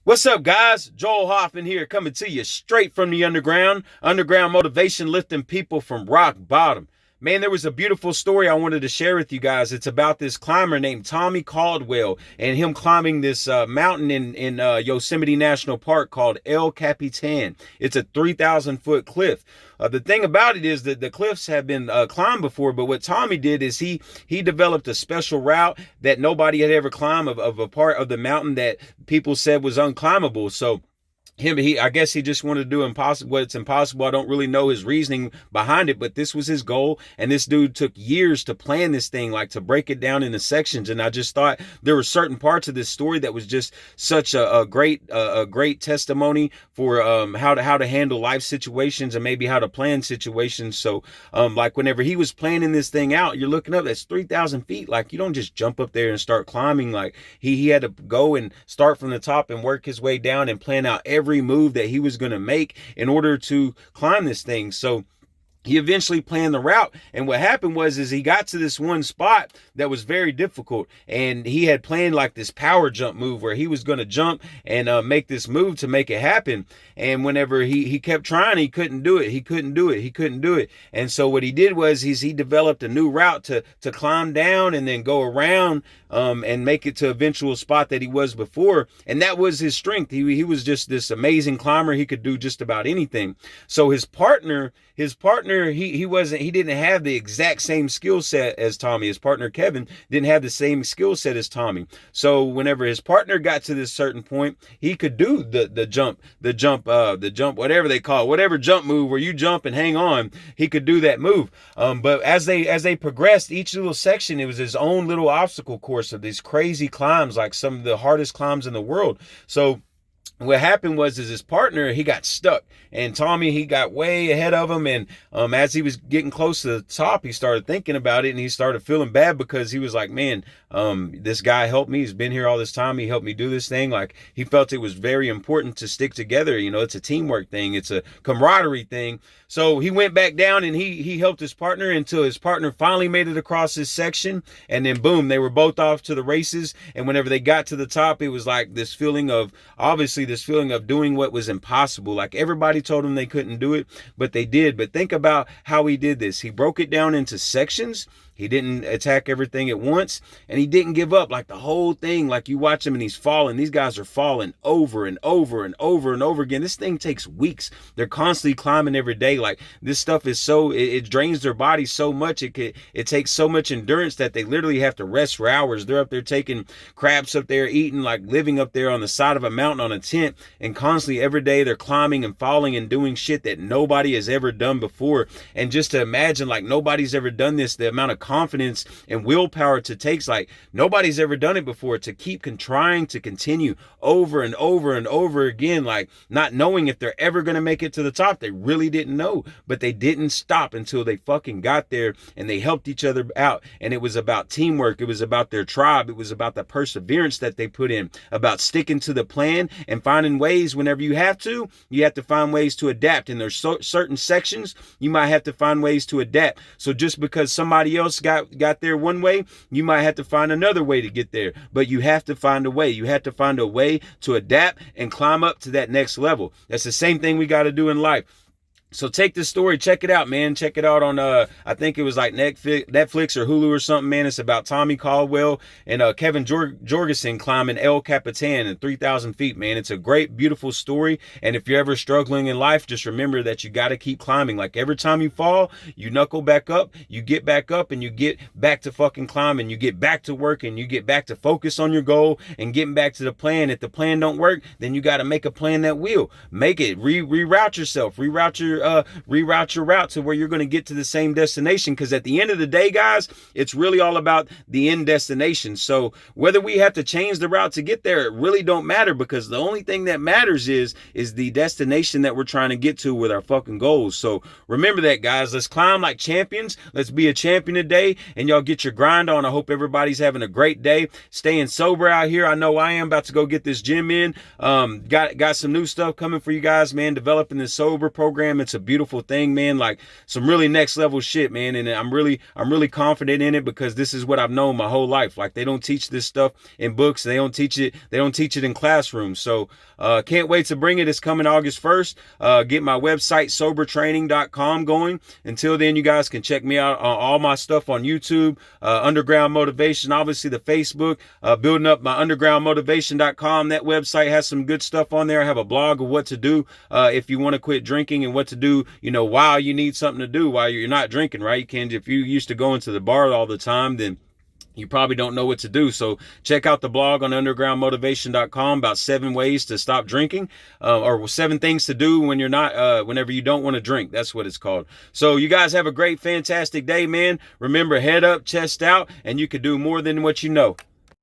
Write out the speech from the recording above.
What's up, guys? Joel Hoffman here, coming to you straight from the underground. Underground motivation, lifting people from rock bottom. Man, there was a beautiful story I wanted to share with you guys. It's about this climber named Tommy Caldwell and him climbing this mountain in Yosemite National Park called El Capitan. It's a 3,000-foot cliff. The thing about it is that the cliffs have been climbed before, but what Tommy did is he developed a special route that nobody had ever climbed of a part of the mountain that people said was unclimbable. So I guess he just wanted to do what's impossible. I don't really know his reasoning behind it, but this was his goal. And this dude took years to plan this thing, like to break it down into sections. And I just thought there were certain parts of this story that was just such a great testimony for how to handle life situations and maybe how to plan situations. So like whenever he was planning this thing out, you're looking up, that's 3,000 feet. Like you don't just jump up there and start climbing. Like he had to go and start from the top and work his way down and plan out every move that he was going to make in order to climb this thing. So he eventually planned the route, and what happened was he got to this one spot that was very difficult, and he had planned like this power jump move where he was going to jump and make this move to make it happen. And whenever he kept trying, he couldn't do it. And so what he did was he developed a new route to climb down and then go around and make it to eventual spot that he was before. And that was his strength. He was just this amazing climber. He could do just about anything. So his partner, he didn't have the exact same skill set as Tommy. His partner Kevin didn't have the same skill set as Tommy. So whenever his partner got to this certain point, he could do the jump, whatever they call it, whatever jump move where you jump and hang on. He could do that move. But as they progressed, each little section, it was his own little obstacle course of these crazy climbs, like some of the hardest climbs in the world. So what happened was his partner, he got stuck, and Tommy, he got way ahead of him. And as he was getting close to the top, he started thinking about it, and he started feeling bad because he was like, man, this guy helped me. He's been here all this time. He helped me do this thing. Like, he felt it was very important to stick together. You know, it's a teamwork thing. It's a camaraderie thing. So he went back down and he helped his partner until his partner finally made it across this section. And then boom, they were both off to the races. And whenever they got to the top, it was like this feeling of doing what was impossible. Like everybody told him they couldn't do it, but they did. But think about how he did this. He broke it down into sections. He didn't attack everything at once, and he didn't give up. Like the whole thing, like you watch him and he's falling. These guys are falling over and over and over and over again. This thing takes weeks. They're constantly climbing every day. Like this stuff is it drains their body so much. It takes so much endurance that they literally have to rest for hours. They're up there taking craps up there, eating, like living up there on the side of a mountain on a tent, and constantly every day they're climbing and falling and doing shit that nobody has ever done before. And just to imagine, like nobody's ever done this, the amount of confidence and willpower it takes, like nobody's ever done it before, to keep trying to continue over and over and over again, like not knowing if they're ever going to make it to the top. They really didn't know, but they didn't stop until they fucking got there, and they helped each other out. And it was about teamwork. It was about their tribe. It was about the perseverance that they put in, about sticking to the plan and finding ways. Whenever you have to find ways to adapt. And there's certain sections you might have to find ways to adapt. So just because somebody else got there one way, you might have to find another way to get there, but you have to find a way. You have to find a way to adapt and climb up to that next level. That's the same thing we got to do in life. So take this story, check it out, man. Check it out on, I think it was like Netflix or Hulu or something, man. It's about Tommy Caldwell and Kevin Jorgensen climbing El Capitan at 3,000 feet, man. It's a great, beautiful story. And if you're ever struggling in life, just remember that you got to keep climbing. Like every time you fall, you knuckle back up, you get back up, and you get back to fucking climbing. You get back to work, and you get back to focus on your goal and getting back to the plan. If the plan don't work, then you got to make a plan that will. Make it. Reroute yourself. Reroute your route to where you're going to get to the same destination. Because at the end of the day, guys, it's really all about the end destination. So whether we have to change the route to get there, it really don't matter, because the only thing that matters is the destination that we're trying to get to with our fucking goals. So remember that, guys. Let's climb like champions. Let's be a champion today, and y'all get your grind on. I hope everybody's having a great day, staying sober out here. I know I am about to go get this gym in. Got some new stuff coming for you guys, man. Developing this sober program. It's a beautiful thing, man. Like some really next level shit, man. And I'm really confident in it because this is what I've known my whole life. Like they don't teach this stuff in books. They don't teach it in classrooms. So can't wait to bring it. It's coming August 1st. Get my website sobertraining.com going. Until then, you guys can check me out on all my stuff on YouTube, Underground Motivation, obviously the Facebook, building up my undergroundmotivation.com. That website has some good stuff on there. I have a blog of what to do if you want to quit drinking and what to do, while you need something to do while you're not drinking, right? You can't, if you used to go into the bar all the time, then you probably don't know what to do. So check out the blog on undergroundmotivation.com about 7 ways to stop drinking, or 7 things to do when you're not, whenever you don't want to drink. That's what it's called. So you guys have a great, fantastic day, man. Remember, head up, chest out, and you can do more than what you know.